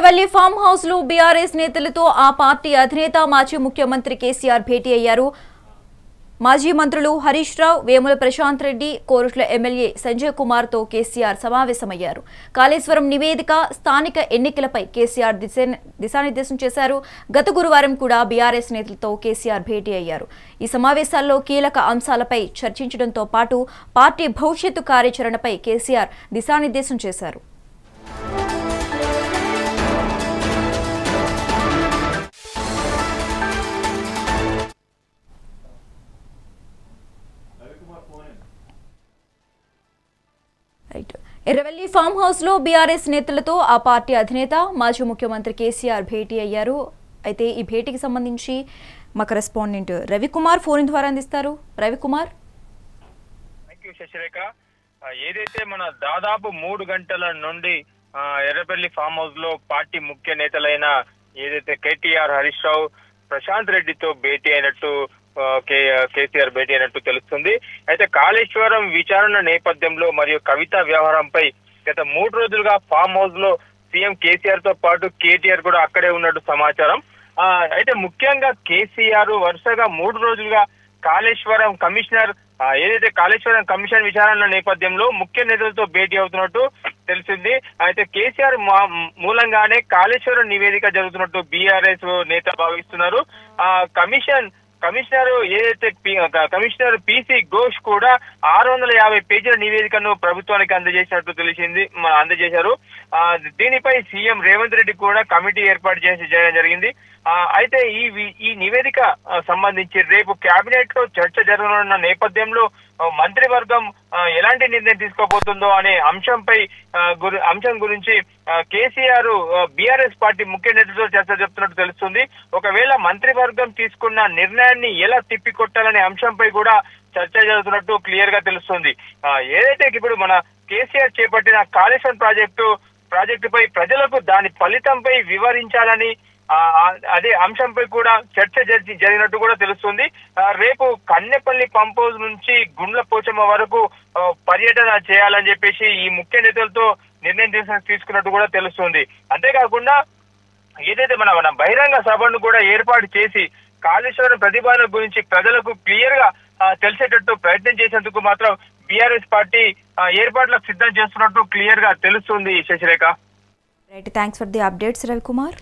Erravalli farm house లో BRS నేతలతో ఆ పార్టీ అధినేత మాజీ ముఖ్యమంత్రి కేసీఆర్ భేటీ అయ్యారు. మాజీ మంత్రులు హరీష్ రావు, వేముల ప్రశాంత్ రెడ్డి, కోరుట్ల ఎమ్మెల్యే సంజయ్ కుమార్ తో కేసీఆర్ సమావేశమయ్యారు. కాళేశ్వరం నివేదిక, స్థానిక ఎన్నికలపై కేసీఆర్ దిశానిర్దేశం చేశారు. గత గురువారం కూడా బీఆర్ఎస్ నేతలతో కేసీఆర్ భేటీ అయ్యారు. ఈ సమావేశాల్లో కీలక అంశాలపై చర్చించడంతో పాటు పార్టీ భవిష్యత్తు కార్యాచరణపై కేసీఆర్ దిశానిర్దేశం చేశారు. ఎర్రవల్లి ఫామ్ హౌస్ లో బీఆర్ఎస్ నేతలతో ఆ పార్టీ అధినేత మాజీ ముఖ్యమంత్రి కేసీఆర్ భేటీ అయ్యారు. అయితే ఈ భేటీకి సంబంధించి మా కరెస్పాండెంట్ రవికుమార్ ఫోన్ ద్వారా అందిస్తారు. రవికుమార్. థాంక్యూ శశిరేఖ. ఏదైతే మన దాదాపు 3 గంటల నుండి ఎర్రవల్లి ఫామ్ హౌస్ లో పార్టీ ముఖ్య నేతలైన ఏదైతే కేటీఆర్, హరీష్ రావు, ప్రశాంత్ రెడ్డితో భేటీ అయినట్టు కేసీఆర్ భేటీ అయినట్టు తెలుస్తుంది. అయితే కాళేశ్వరం విచారణ నేపథ్యంలో మరియు కవిత వ్యవహారంపై గత 3 రోజులుగా ఫామ్ హౌస్ లో సీఎం కేసీఆర్ తో పాటు కేటీఆర్ కూడా అక్కడే ఉన్నట్టు సమాచారం. అయితే ముఖ్యంగా కేసీఆర్ వరుసగా 3 రోజులుగా కాళేశ్వరం కమిషనర్ ఏదైతే కాళేశ్వరం కమిషన్ విచారణ నేపథ్యంలో ముఖ్య నేతలతో భేటీ అవుతున్నట్టు తెలిసింది. అయితే కేసీఆర్ మూలంగానే కాళేశ్వరం నివేదిక జరుగుతున్నట్టు బీఆర్ఎస్ నేత భావిస్తున్నారు. కమిషనర్ ఏదైతే కమిషనర్ పిసి ఘోష్ కూడా 650 పేజీల నివేదికను ప్రభుత్వానికి అందజేశారు. దీనిపై సీఎం రేవంత్ రెడ్డి కూడా కమిటీ ఏర్పాటు చేయడం జరిగింది. అయితే ఈ నివేదిక సంబంధించి రేపు కేబినెట్ లో చర్చ జరగనున్న నేపథ్యంలో మంత్రివర్గం ఎలాంటి నిర్ణయం తీసుకోబోతుందో అనే అంశం గురించి కేసీఆర్ బీఆర్ఎస్ పార్టీ ముఖ్య నేతలతో చర్చ జరుపుతున్నట్టు తెలుస్తుంది. ఒకవేళ మంత్రివర్గం తీసుకున్న నిర్ణయాన్ని ఎలా తిప్పికొట్టాలనే అంశంపై కూడా చర్చ జరుగుతున్నట్టు క్లియర్ గా తెలుస్తుంది. ఏదైతే ఇప్పుడు మన కేసీఆర్ చేపట్టిన కాళేశ్వరం ప్రాజెక్టుపై ప్రజలకు దాని ఫలితంపై వివరించాలని అదే అంశంపై కూడా చర్చ జరిగినట్టు కూడా తెలుస్తుంది. రేపు కన్నెపల్లి పంప్ హౌస్ నుంచి గుండ్ల పోచమ్మ వరకు పర్యటన చేయాలని చెప్పేసి ఈ ముఖ్య నేతలతో నిర్ణయం తీసుకున్నట్టు కూడా తెలుస్తుంది. అంతేకాకుండా ఏదైతే మన బహిరంగ సభను కూడా ఏర్పాటు చేసి కాళేశ్వరం ప్రతిపాదన గురించి ప్రజలకు క్లియర్ గా తెలిసేటట్టు ప్రయత్నం చేసేందుకు మాత్రం బీఆర్ఎస్ పార్టీ ఏర్పాట్లకు సిద్ధం చేస్తున్నట్టు క్లియర్ గా తెలుస్తుంది. Shashirekha. Thanks for the updates Ravikumar.